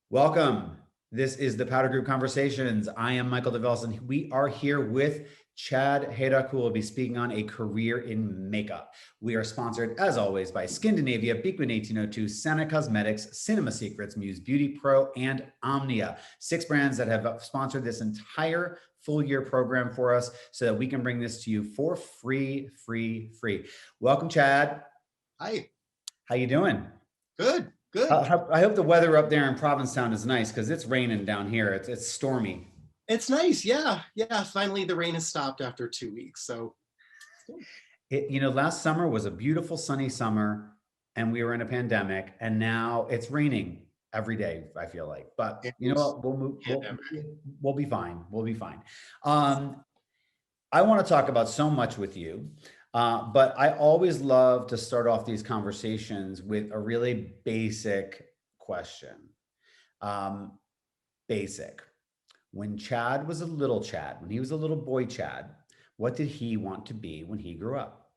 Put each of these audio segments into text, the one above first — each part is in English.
Welcome. This is the Powder Group Conversations. I am Michael DeVellis, and we are here with Chad Hayduk, who will be speaking on a career in makeup. We are sponsored, as always, by Skindinavia, Beekman 1802, Santa Cosmetics, Cinema Secrets, Muse Beauty Pro, and Omnia. 6 brands that have sponsored this entire full year program for us so that we can bring this to you for free. Welcome, Chad. Hi. How you doing? Good. I hope the weather up there in Provincetown is nice because it's raining down here. It's stormy. It's nice. Yeah. Finally, the rain has stopped after 2 weeks. So, Last summer was a beautiful sunny summer and we were in a pandemic, and now it's raining every day, I feel like. But you know what? We'll be fine. We'll be fine. I want to talk about so much with you. But I always love to start off these conversations with a really basic question. Basic. When Chad was a little Chad, when he was a little boy Chad, what did he want to be when he grew up?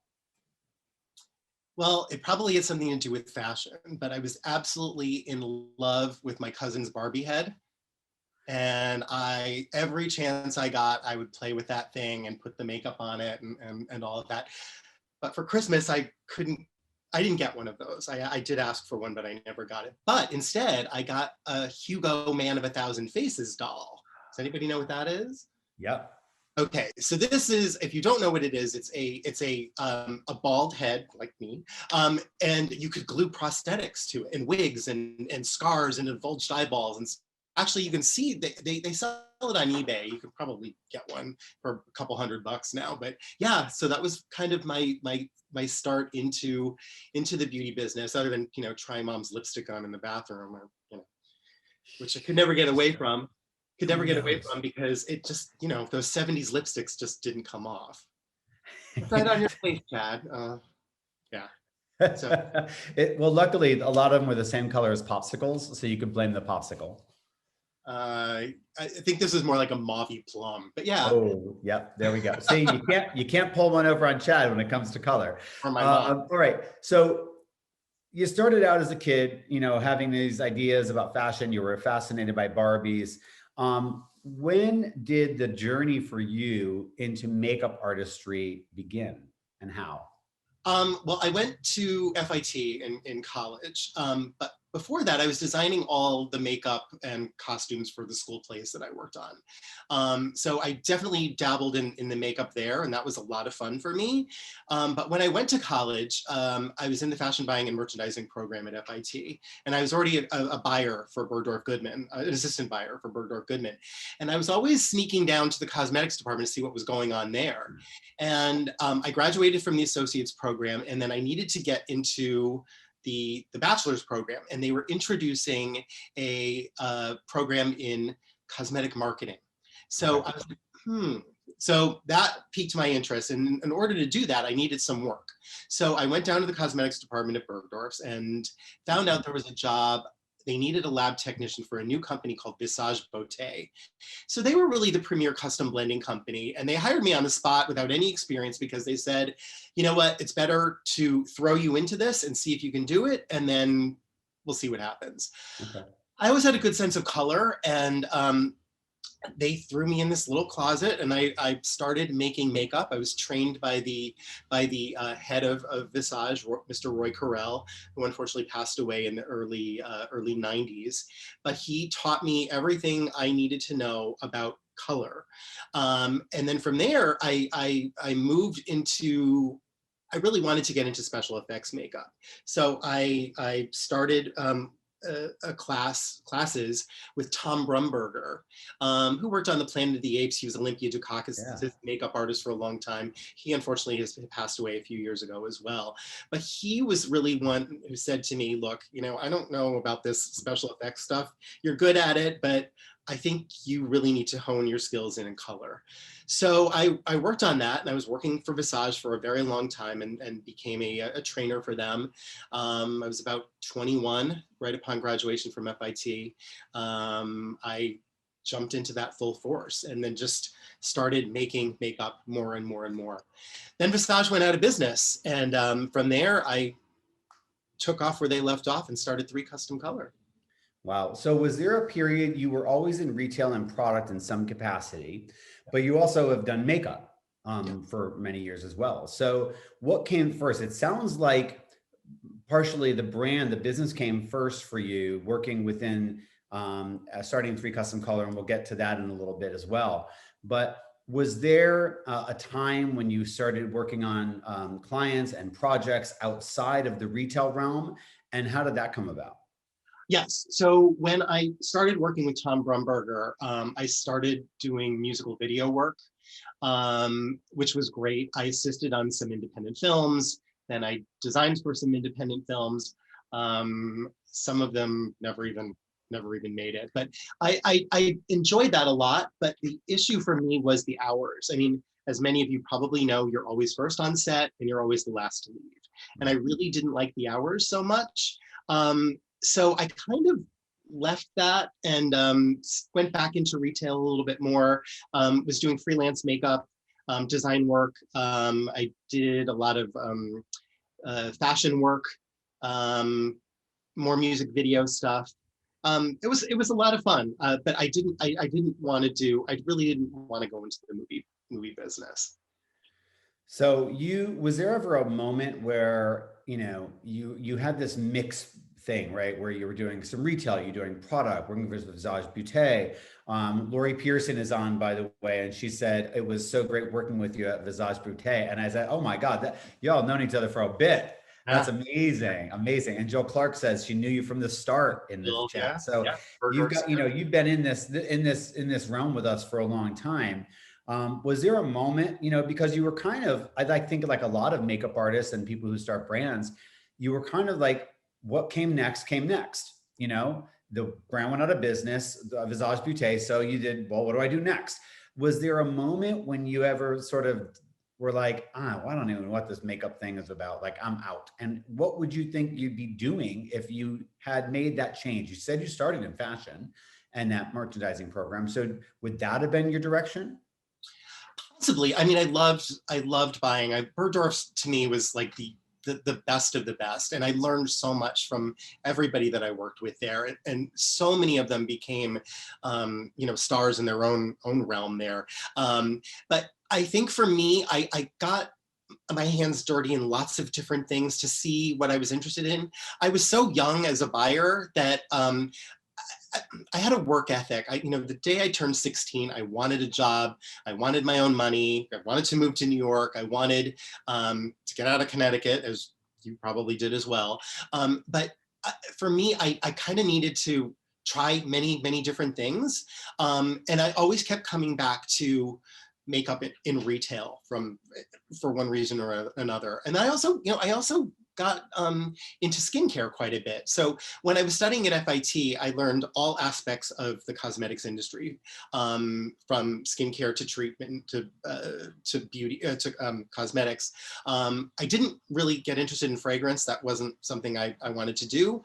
well, it probably has something to do with fashion, but I was absolutely in love with my cousin's Barbie head. And every chance I got, I would play with that thing and put the makeup on it and all of that. But for Christmas, I didn't get one of those. I did ask for one, but I never got it. But instead, I got a Hugo Man of a Thousand Faces doll. Does anybody know what that is? Yep. Okay, so this is, if you don't know what it is, it's a bald head like me, and you could glue prosthetics to it, and wigs and scars and divulged eyeballs. And actually, you can see they sell it on eBay. You could probably get one for a couple $100 now. But yeah, so that was kind of my start into the beauty business, other than trying mom's lipstick on in the bathroom, or which I could never get away from. Because it just, those 70s lipsticks just didn't come off. Right on your face, Chad. Yeah. So. Well, luckily, a lot of them were the same color as popsicles, so you could blame the popsicle. I think this is more like a mauvey plum, but yeah. Oh, yep. There we go. See, you can't pull one over on Chad when it comes to color. Or my mom. All right. So you started out as a kid, having these ideas about fashion. You were fascinated by Barbies. When did the journey for you into makeup artistry begin, and how? Well, I went to FIT in college, but before that, I was designing all the makeup and costumes for the school plays that I worked on. So I definitely dabbled in the makeup there, and that was a lot of fun for me. But when I went to college, I was in the fashion buying and merchandising program at FIT, and I was already a buyer for Bergdorf Goodman, an assistant buyer for Bergdorf Goodman. And I was always sneaking down to the cosmetics department to see what was going on there. And I graduated from the associate's program, and then I needed to get into the bachelor's program, and they were introducing a program in cosmetic marketing. So I was like, So that piqued my interest, and in order to do that, I needed some work. So I went down to the cosmetics department at Bergdorf's and found out there was a job. They needed a lab technician for a new company called Visage Beauté. So they were really the premier custom blending company, and they hired me on the spot without any experience because they said, you know what, it's better to throw you into this and see if you can do it, and then we'll see what happens. Okay. I always had a good sense of color, and they threw me in this little closet, and I started making makeup. I was trained by the head of Visage, Mr. Roy Carell, who unfortunately passed away in the early 90s. But he taught me everything I needed to know about color. And then from there, I moved into, I really wanted to get into special effects makeup. So I started classes with Tom Brumberger, who worked on the Planet of the Apes. He was Olympia Dukakis' makeup artist for a long time. He unfortunately has passed away a few years ago as well. But he was really one who said to me, look, I don't know about this special effects stuff. You're good at it, but I think you really need to hone your skills in color. So I worked on that, and I was working for Visage for a very long time, and became a trainer for them. I was about 21 right upon graduation from FIT. I jumped into that full force and then just started making makeup more and more and more. Then Visage went out of business, and from there I took off where they left off and started 3 Custom Color. Wow. So was there a period you were always in retail and product in some capacity, but you also have done makeup Yeah. for many years as well. So what came first? It sounds like partially the brand, the business came first for you, working within starting Three Custom Color, and we'll get to that in a little bit as well. But was there a time when you started working on clients and projects outside of the retail realm, and how did that come about? Yes. So when I started working with Tom Brumberger, I started doing musical video work, which was great. I assisted on some independent films. Then I designed for some independent films. Some of them never even made it. But I enjoyed that a lot. But the issue for me was the hours. I mean, as many of you probably know, you're always first on set and you're always the last to leave. And I really didn't like the hours so much. So I kind of left that and went back into retail a little bit more, was doing freelance makeup, design work. I did a lot of fashion work, um, more music video stuff. It was a lot of fun, but I really didn't want to go into the movie business. So you was there ever a moment where you had this mix thing, right? Where you were doing some retail, you're doing product, working with Visage Beauté. Lori Pearson is on, by the way, and she said it was so great working with you at Visage Beauté. And I said, oh my God, y'all known each other for a bit. That's Yeah, amazing, amazing. And Jill Clark says she knew you from the start in the yeah, chat. So yeah. you've Burgers. got, you've been in this realm with us for a long time. Was there a moment, because you were kind of, I like think like a lot of makeup artists and people who start brands, you were kind of like, what came next came next. The brand went out of business, the Visage Beauté. So you did, well, what do I do next? Was there a moment when you ever sort of were like, well, I don't even know what this makeup thing is about. Like, I'm out. And what would you think you'd be doing if you had made that change? You said you started in fashion and that merchandising program. So would that have been your direction? Possibly. I mean, I loved buying. Bergdorf's to me was like the best of the best, and I learned so much from everybody that I worked with there, and so many of them became, stars in their own realm there. But I think for me, I got my hands dirty in lots of different things to see what I was interested in. I was so young as a buyer that I had a work ethic. The day I turned 16, I wanted a job. I wanted my own money. I wanted to move to New York. I wanted to get out of Connecticut, as you probably did as well. But for me, I kind of needed to try many, many different things. And I always kept coming back to makeup in retail for one reason or another. And I also got into skincare quite a bit. So when I was studying at FIT, I learned all aspects of the cosmetics industry, from skincare to treatment to beauty to cosmetics. I didn't really get interested in fragrance. That wasn't something I wanted to do.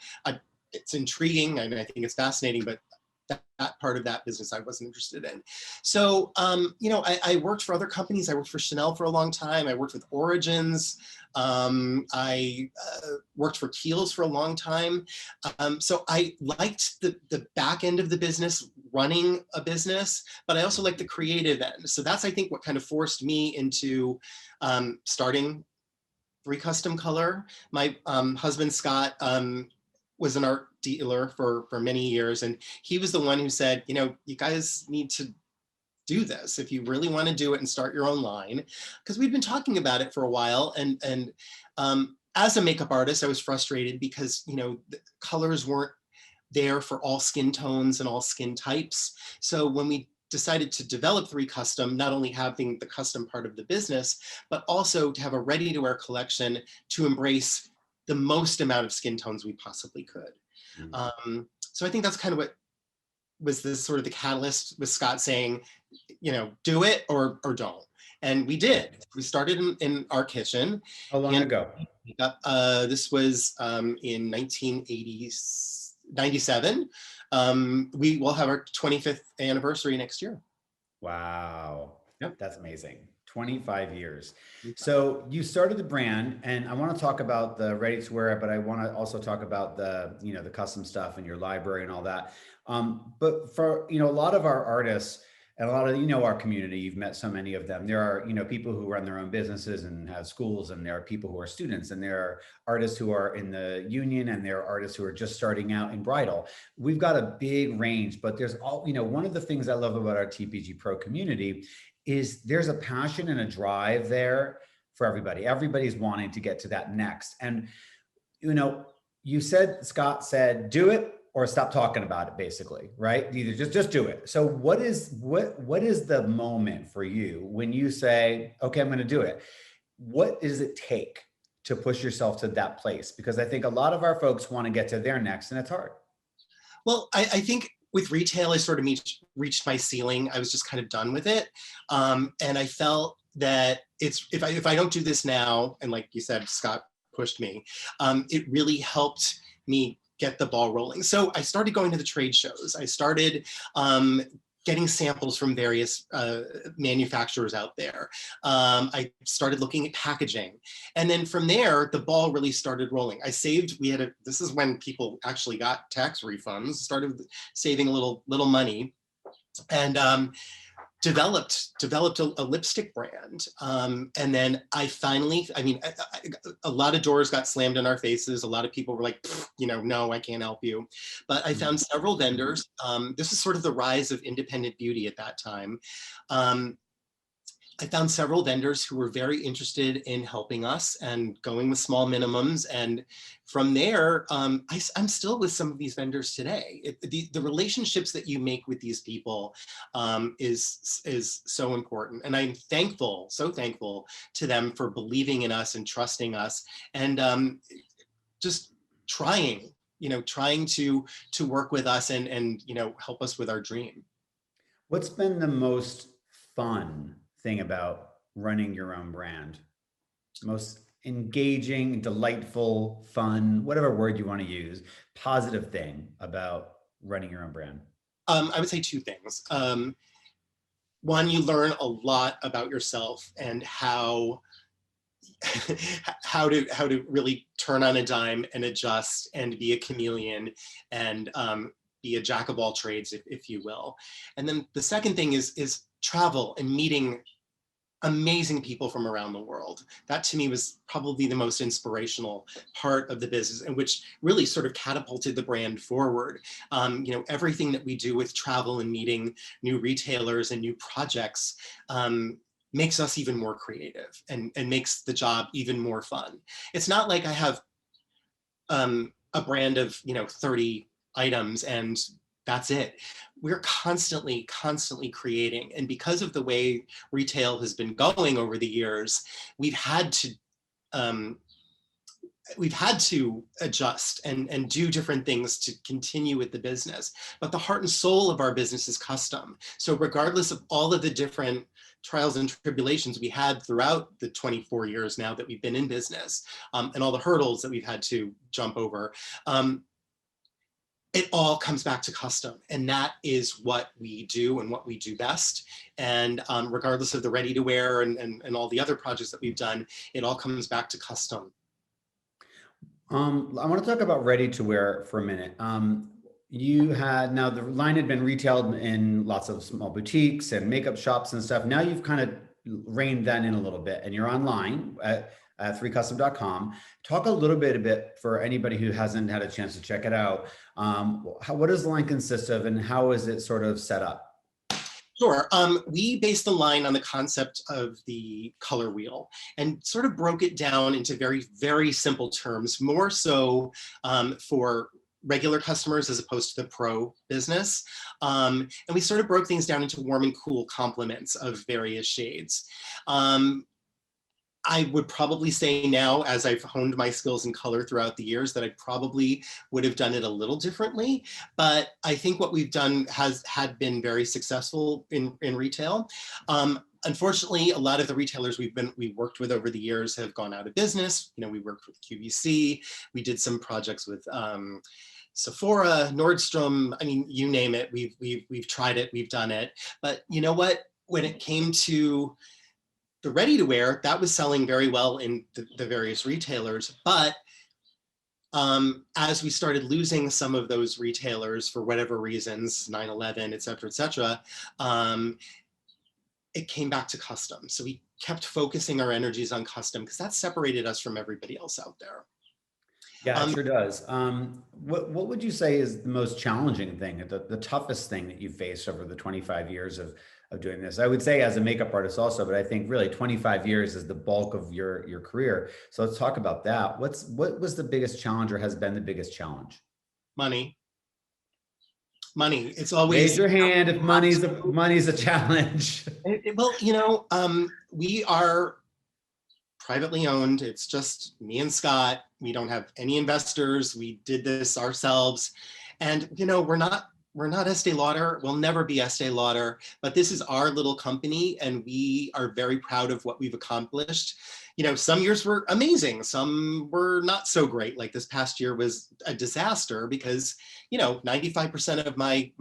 It's intriguing and I think it's fascinating, but that part of that business I wasn't interested in. So, I worked for other companies. I worked for Chanel for a long time. I worked with Origins. I worked for Kiehl's for a long time. So I liked the back end of the business, running a business, but I also liked the creative end. So that's, I think, what kind of forced me into starting Three Custom Color. My husband, Scott, was an art dealer for many years. And he was the one who said, you guys need to do this if you really want to do it and start your own line. Because we'd been talking about it for a while. And as a makeup artist, I was frustrated because, the colors weren't there for all skin tones and all skin types. So when we decided to develop Three Custom, not only having the custom part of the business, but also to have a ready-to-wear collection to embrace the most amount of skin tones we possibly could. So I think that's kind of what was this sort of the catalyst with Scott saying, do it or don't. And we did. We started in our kitchen. How long And ago? this was in 1997. We will have our 25th anniversary next year. Wow. Yep. That's amazing. 25 years. So you started the brand, and I want to talk about the ready to wear, but I want to also talk about the, the custom stuff and your library and all that. But for, a lot of our artists and a lot of, our community, you've met so many of them. There are, people who run their own businesses and have schools, and there are people who are students, and there are artists who are in the union, and there are artists who are just starting out in bridal. We've got a big range, but there's all, one of the things I love about our TPG Pro community is there's a passion and a drive there for everybody. Everybody's wanting to get to that next. And, Scott said, do it or stop talking about it, basically, right? Either just do it. So what is the moment for you when you say, okay, I'm going to do it? What does it take to push yourself to that place? Because I think a lot of our folks want to get to their next, and it's hard. Well, I think with retail, I sort of reached my ceiling. I was just kind of done with it. And I felt that if I don't do this now, and like you said, Scott pushed me, it really helped me get the ball rolling. So I started going to the trade shows. I started getting samples from various manufacturers out there. I started looking at packaging. And then from there, the ball really started rolling. This is when people actually got tax refunds, started saving a little money, and developed a lipstick brand. And then I finally, a lot of doors got slammed in our faces. A lot of people were like, no, I can't help you. But I found several vendors. This is sort of the rise of independent beauty at that time. I found several vendors who were very interested in helping us and going with small minimums. And from there, I'm still with some of these vendors today. The relationships that you make with these people is so important. And I'm so thankful to them for believing in us and trusting us, and just trying to work with us and help us with our dream. What's been the most fun thing about running your own brand? Most engaging, delightful, fun, whatever word you want to use, positive thing about running your own brand? I would say two things. One, you learn a lot about yourself and how to really turn on a dime and adjust and be a chameleon and be a jack of all trades, if you will. And then the second thing is travel and meeting amazing people from around the world. That to me was probably the most inspirational part of the business, and which really sort of catapulted the brand forward. Everything that we do with travel and meeting new retailers and new projects makes us even more creative and makes the job even more fun. It's not like I have a brand of 30 items and that's it. We're constantly creating. And because of the way retail has been going over the years, we've had to adjust and do different things to continue with the business. But the heart and soul of our business is custom. So regardless of all of the different trials and tribulations we had throughout the 24 years now that we've been in business, and all the hurdles that we've had to jump over, it all comes back to custom, and that is what we do and what we do best. And regardless of the ready to wear and all the other projects that we've done, it all comes back to custom. I want to talk about ready to wear for a minute. Now the line had been retailed in lots of small boutiques and makeup shops and stuff. Now you've kind of reined that in a little bit, and you're online at 3custom.com. Talk a little bit for anybody who hasn't had a chance to check it out. What does the line consist of, and how is it sort of set up? Sure. We based the line on the concept of the color wheel and sort of broke it down into very, very simple terms, more so for regular customers as opposed to the pro business. And we sort of broke things down into warm and cool complements of various shades. I would probably say now, as I've honed my skills in color throughout the years, that I probably would have done it a little differently. But I think what we've done had been very successful in retail. Unfortunately, a lot of the retailers we worked with over the years have gone out of business. We worked with QVC. We did some projects with Sephora, Nordstrom. You name it. We've tried it. We've done it. But you know what? When it came to the ready-to-wear, that was selling very well in the various retailers, but as we started losing some of those retailers for whatever reasons, 9/11, et cetera, it came back to custom. So we kept focusing our energies on custom because that separated us from everybody else out there. Yeah, it sure does. What would you say is the most challenging thing, the toughest thing that you faced over the 25 years of doing this? I would say as a makeup artist also, but I think really 25 years is the bulk of your career. So let's talk about that. What was the biggest challenge or has been the biggest challenge? Money. It's Raise always, your hand if money's a challenge. well, we are privately owned. It's just me and Scott. We don't have any investors. We did this ourselves. And we're not Estee Lauder. We'll never be Estee Lauder, but this is our little company and we are very proud of what we've accomplished. Some years were amazing. Some were not so great. Like this past year was a disaster because, 95% of my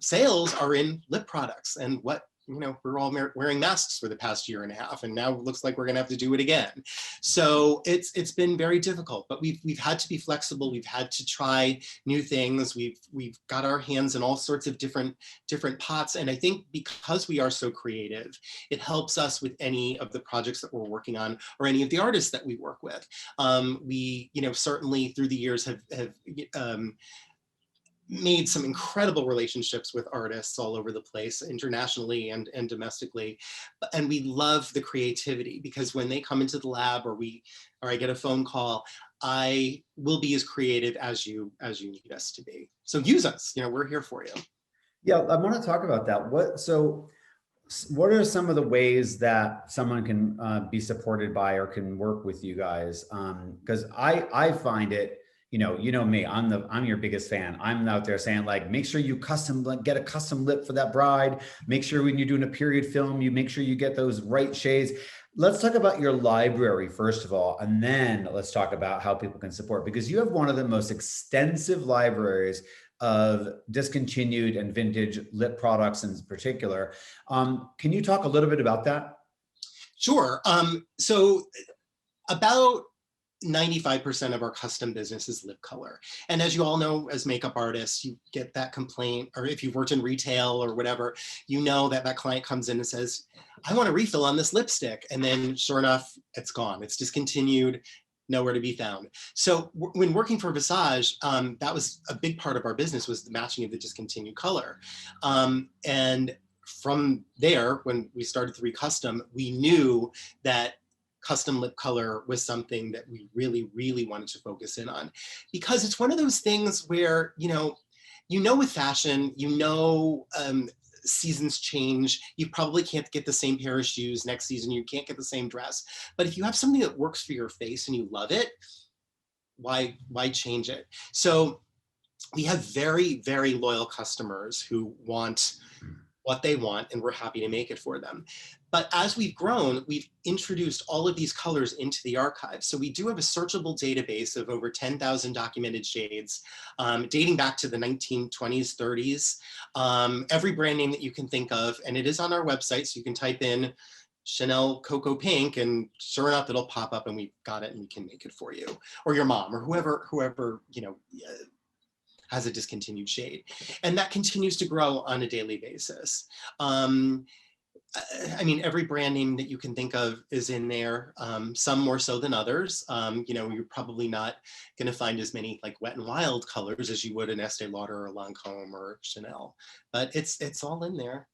sales are in lip products, and we're all wearing masks for the past year and a half, and now it looks like we're going to have to do it again. So it's been very difficult, but we've had to be flexible. We've had to try new things. We've got our hands in all sorts of different pots, and I think because we are so creative, it helps us with any of the projects that we're working on or any of the artists that we work with. We certainly through the years have made some incredible relationships with artists all over the place, internationally and domestically. And we love the creativity because when they come into the lab or I get a phone call, I will be as creative as you need us to be. So use us, we're here for you. Yeah, I want to talk about that. What are some of the ways that someone can be supported by or can work with you guys? Because I find it, you know me, I'm your biggest fan. I'm out there saying like, make sure you get a custom lip for that bride. Make sure when you're doing a period film, you make sure you get those right shades. Let's talk about your library first of all, and then let's talk about how people can support, because you have one of the most extensive libraries of discontinued and vintage lip products in particular. Can you talk a little bit about that? Sure. So about 95% of our custom business is lip color. And as you all know, as makeup artists, you get that complaint, or if you've worked in retail or whatever, that client comes in and says, I want a refill on this lipstick. And then sure enough, it's gone. It's discontinued, nowhere to be found. So when working for Visage, that was a big part of our business, was the matching of the discontinued color. And from there, when we started 3 Custom, we knew that custom lip color was something that we really, really wanted to focus in on, because it's one of those things where, with fashion, seasons change. You probably can't get the same pair of shoes next season. You can't get the same dress. But if you have something that works for your face and you love it, why change it? So we have very, very loyal customers who want what they want, and we're happy to make it for them. But as we've grown, we've introduced all of these colors into the archive. So we do have a searchable database of over 10,000 documented shades, dating back to the 1920s, 30s, every brand name that you can think of. And it is on our website, so you can type in Chanel Cocoa Pink, and sure enough, it'll pop up and we've got it and we can make it for you, or your mom, or whoever has a discontinued shade. And that continues to grow on a daily basis. Every brand name that you can think of is in there, some more so than others. You're probably not gonna find as many like Wet n Wild colors as you would an Estee Lauder or Lancome or Chanel, but it's all in there.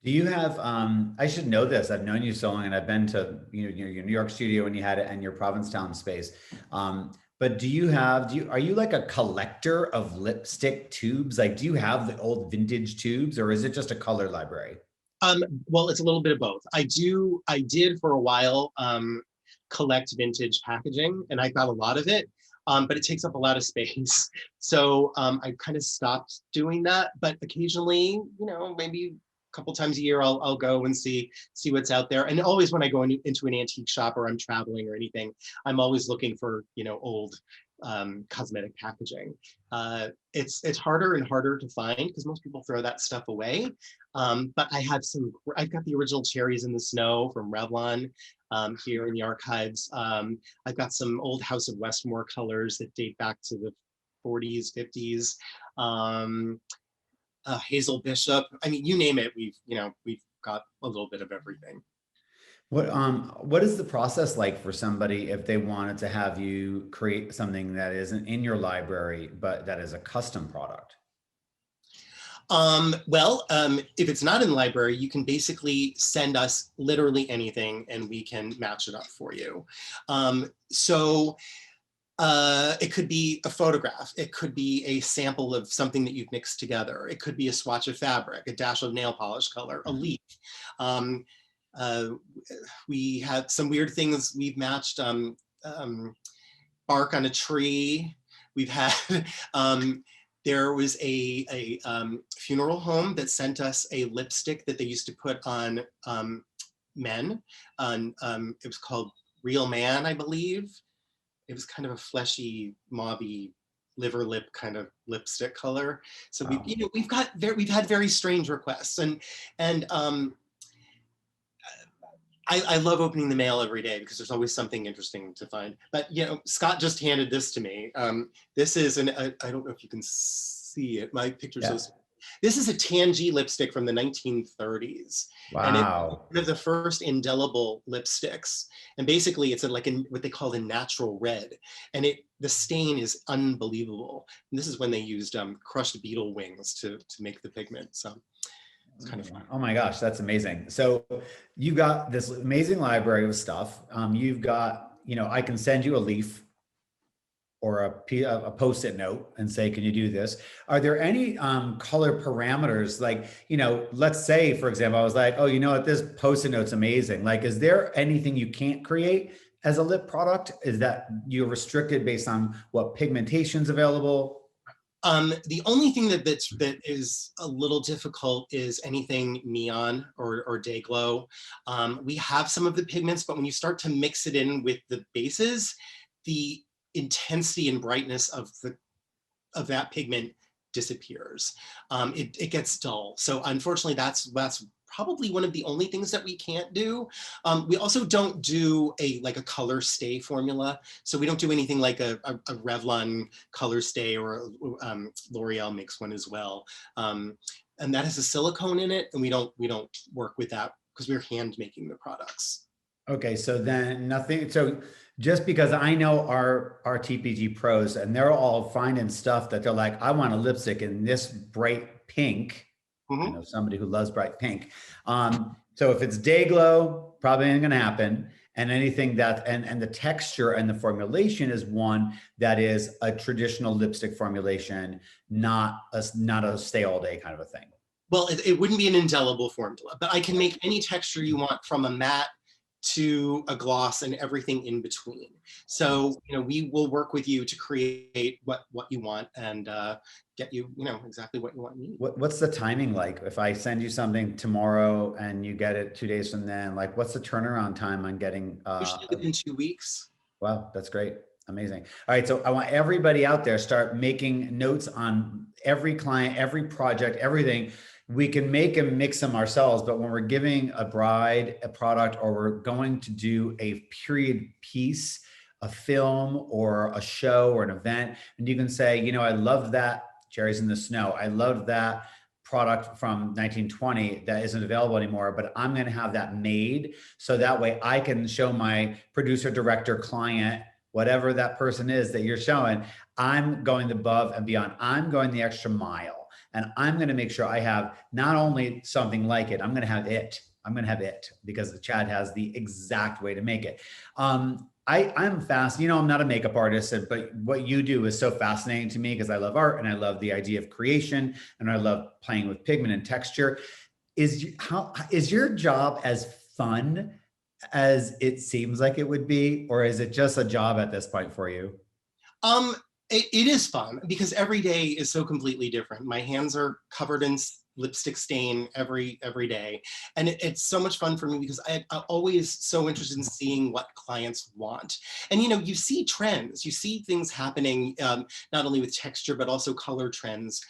Do you have, I should know this, I've known you so long and I've been to your New York studio when you had it and your Provincetown space. But are you like a collector of lipstick tubes? Like, do you have the old vintage tubes, or is it just a color library? Well, it's a little bit of both. I did for a while collect vintage packaging, and I got a lot of it, but it takes up a lot of space. So I kind of stopped doing that, but occasionally, maybe a couple times a year, I'll go and see what's out there. And always when I go into an antique shop or I'm traveling or anything, I'm always looking for, old cosmetic packaging. It's harder and harder to find because most people throw that stuff away. But I've got the original Cherries in the Snow from Revlon here in the archives. I've got some old House of Westmore colors that date back to the 40s, 50s. Hazel Bishop. I mean, you name it, we've got a little bit of everything. What is the process like for somebody if they wanted to have you create something that isn't in your library, but that is a custom product? If it's not in the library, you can basically send us literally anything and we can match it up for you. It could be a photograph. It could be a sample of something that you've mixed together. It could be a swatch of fabric, a dash of nail polish color, a leaf. We had some weird things. We've matched bark on a tree. We've had, there was a funeral home that sent us a lipstick that they used to put on men. It was called Real Man, I believe. It was kind of a fleshy, mauvey, liver lip kind of lipstick color. So Wow. we've had very strange requests, and I love opening the mail every day because there's always something interesting to find. But Scott just handed this to me. This is I don't know if you can see it. My picture's so small. This is a Tangy lipstick from the 1930s. Wow. And it's one of the first indelible lipsticks. And basically it's what they call a natural red. And the stain is unbelievable. And this is when they used crushed beetle wings to make the pigment. So it's kind of fun. Oh my gosh, that's amazing. So you've got this amazing library of stuff. You've got, I can send you a leaf or a post-it note and say, can you do this? Are there any color parameters? Like, let's say, for example, I was like, oh, what, this post-it note's amazing. Like, is there anything you can't create as a lip product? Is that you're restricted based on what pigmentation's available? The only thing that is a little difficult is anything neon or day glow. We have some of the pigments, but when you start to mix it in with the bases, the intensity and brightness of that pigment disappears. It gets dull. So unfortunately, that's probably one of the only things that we can't do. We also don't do a color stay formula. So we don't do anything like a Revlon color stay, or L'Oreal makes one as well. And that has a silicone in it, and we don't work with that because we're hand making the products. Okay, so then nothing. So just because I know our TPG pros, and they're all finding stuff that they're like, I want a lipstick in this bright pink. Mm-hmm. Somebody who loves bright pink. So if it's day glow, probably ain't gonna happen. And anything that, and the texture and the formulation is one that is a traditional lipstick formulation, not a stay all day kind of a thing. Well, it wouldn't be an indelible formula, but I can make any texture you want, from a matte to a gloss and everything in between. So, we will work with you to create what you want and get you, exactly what you want and need. What's the timing like? If I send you something tomorrow and you get it 2 days from then, like what's the turnaround time on getting? Usually within 2 weeks. Wow, that's great. Amazing. All right. So I want everybody out there start making notes on every client, every project, everything. We can make and mix them ourselves, but when we're giving a bride a product, or we're going to do a period piece, a film or a show or an event, and you can say, I love that Cherries in the Snow. I love that product from 1920 that isn't available anymore, but I'm going to have that made. So that way I can show my producer, director, client, whatever that person is that you're showing, I'm going above and beyond. I'm going the extra mile. And I'm going to make sure I have not only something like it, I'm going to have it. I'm going to have it because Chad has the exact way to make it. I'm fast. I'm not a makeup artist, but what you do is so fascinating to me because I love art and I love the idea of creation and I love playing with pigment and texture. Is your job as fun as it seems like it would be, or is it just a job at this point for you? It is fun because every day is so completely different. My hands are covered in lipstick stain every day. And it's so much fun for me because I'm always so interested in seeing what clients want. And you see trends, you see things happening, not only with texture, but also color trends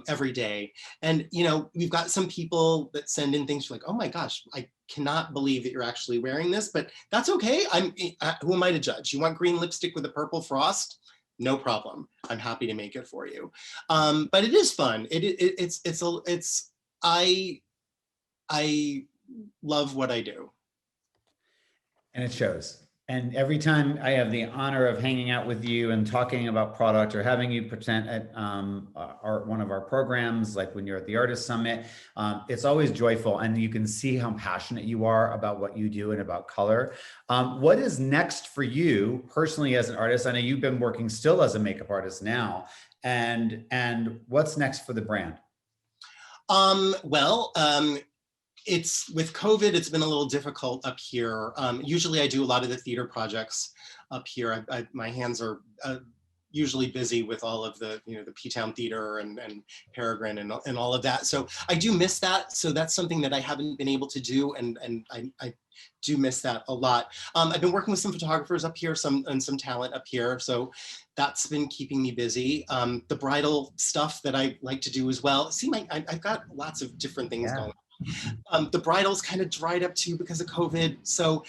every day. And we've got some people that send in things like, oh my gosh, I cannot believe that you're actually wearing this, but that's okay. Who am I to judge? You want green lipstick with a purple frost? No problem. I'm happy to make it for you. But it is fun. I love what I do. And it shows. And every time I have the honor of hanging out with you and talking about product or having you present at one of our programs, like when you're at the Artist Summit, it's always joyful. And you can see how passionate you are about what you do and about color. What is next for you personally as an artist? I know you've been working still as a makeup artist now. And what's next for the brand? It's with COVID, it's been a little difficult up here. Usually I do a lot of the theater projects up here. My hands are usually busy with all of the, the P-Town Theater and Peregrine and all of that. So I do miss that. So that's something that I haven't been able to do. And I do miss that a lot. I've been working with some photographers up here, some talent up here. So that's been keeping me busy. The bridal stuff that I like to do as well. See, I've got lots of different things going on. The bridals kind of dried up too because of COVID. So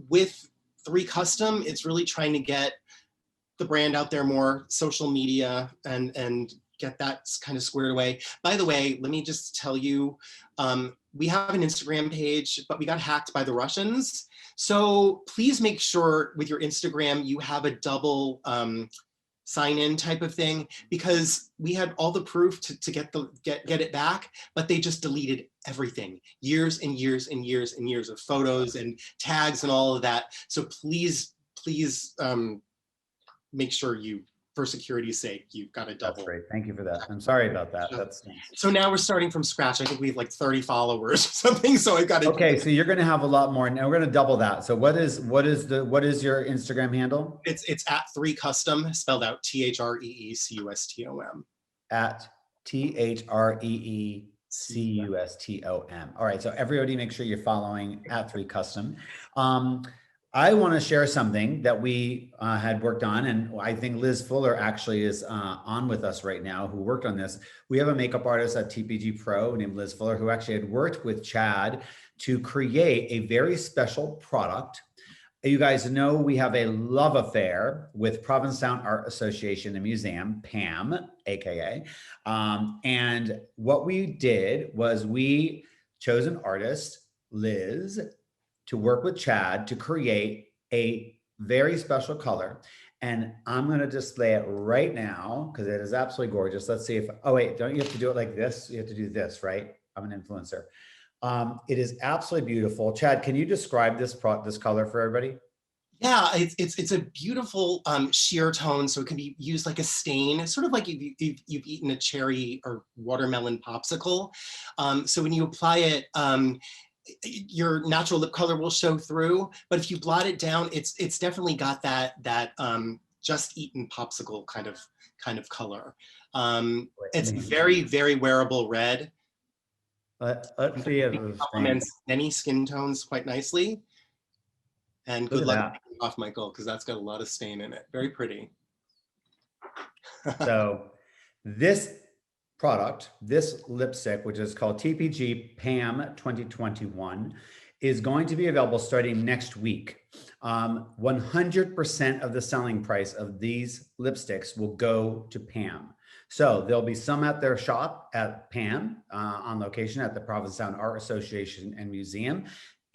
with 3 Custom, it's really trying to get the brand out there more, social media, and get that kind of squared away. By the way, let me just tell you, we have an Instagram page, but we got hacked by the Russians. So please make sure with your Instagram, you have a double sign in type of thing, because we had all the proof to get it back, but they just deleted everything, years and years and years and years of photos and tags and all of that. So please make sure for security's sake, you've got a double. That's great. Thank you for that. I'm sorry about that. So now we're starting from scratch. I think we have like 30 followers or something. So I got to. Okay, so you're going to have a lot more, and we're going to double that. So what is your Instagram handle? It's at 3 Custom, spelled out THREECUSTOM. At THREECUSTOM. All right, so everybody, make sure you're following at 3 Custom. I want to share something that we had worked on, and I think Liz Fuller actually is on with us right now, who worked on this. We have a makeup artist at TPG Pro named Liz Fuller, who actually had worked with Chad to create a very special product. You guys know we have a love affair with Provincetown Art Association and Museum, PAM, AKA. And what we did was we chose an artist, Liz, to work with Chad to create a very special color. And I'm going to display it right now because it is absolutely gorgeous. Let's see if, oh wait, don't you have to do it like this? You have to do this, right? I'm an influencer. It is absolutely beautiful. Chad, can you describe this color for everybody? Yeah, it's a beautiful sheer tone, so it can be used like a stain. It's sort of like you've eaten a cherry or watermelon popsicle. So when you apply it, your natural lip color will show through, but if you blot it down, it's definitely got that just eaten popsicle kind of color. It's very, very wearable red. Let's see if it complements many skin tones quite nicely. And good luck taking off, Michael, because that's got a lot of stain in it. Very pretty. So this product, this lipstick, which is called TPG PAM 2021, is going to be available starting next week. 100% of the selling price of these lipsticks will go to PAM. So there'll be some at their shop at PAM on location at the Provincetown Art Association and Museum.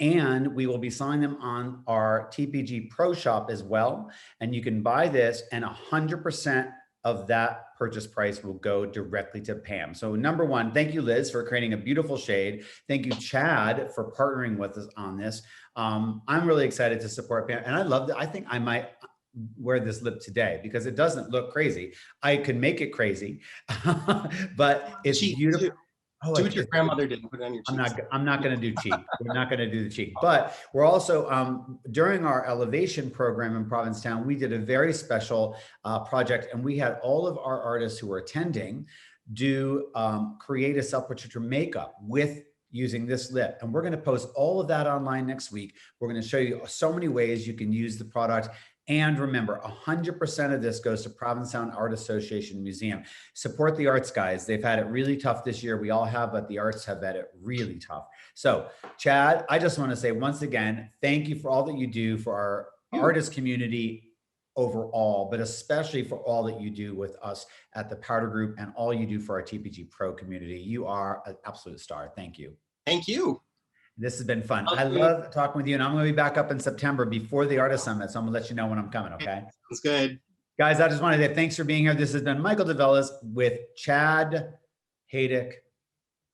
And we will be selling them on our TPG Pro shop as well. And you can buy this, and 100% of that purchase price will go directly to PAM. So number one, thank you, Liz, for creating a beautiful shade. Thank you, Chad, for partnering with us on this. I'm really excited to support PAM. And I love that. I think I might wear this lip today because it doesn't look crazy. I can make it crazy, but it's beautiful. Oh, do what your grandmother didn't put it on your cheeks. I'm not going to do cheek. We're not going to do the cheek, but we're also during our elevation program in Provincetown, we did a very special project, and we had all of our artists who were attending do create a self-portraiture makeup with using this lip. And we're going to post all of that online next week. We're going to show you so many ways you can use the product. And remember, 100% of this goes to Provincetown Art Association Museum. Support the arts, guys. They've had it really tough this year. We all have, but the arts have had it really tough. So, Chad, I just want to say once again, thank you for all that you do for our artist community overall, but especially for all that you do with us at the Powder Group and all you do for our TPG Pro community. You are an absolute star. Thank you. Thank you. This has been fun. I love talking with you, and I'm going to be back up in September before the Artist Summit, so I'm going to let you know when I'm coming, okay? Sounds good. Guys, I just wanted to say thanks for being here. This has been Michael DeVellis with Chad Hayduk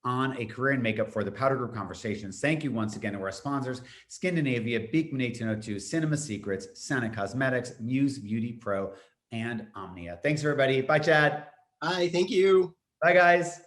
on a career in makeup for the Powder Group Conversations. Thank you once again to our sponsors, Scandinavia, Beekman 1802, Cinema Secrets, Senna Cosmetics, Muse Beauty Pro, and Omnia. Thanks, everybody. Bye, Chad. Bye. Thank you. Bye, guys.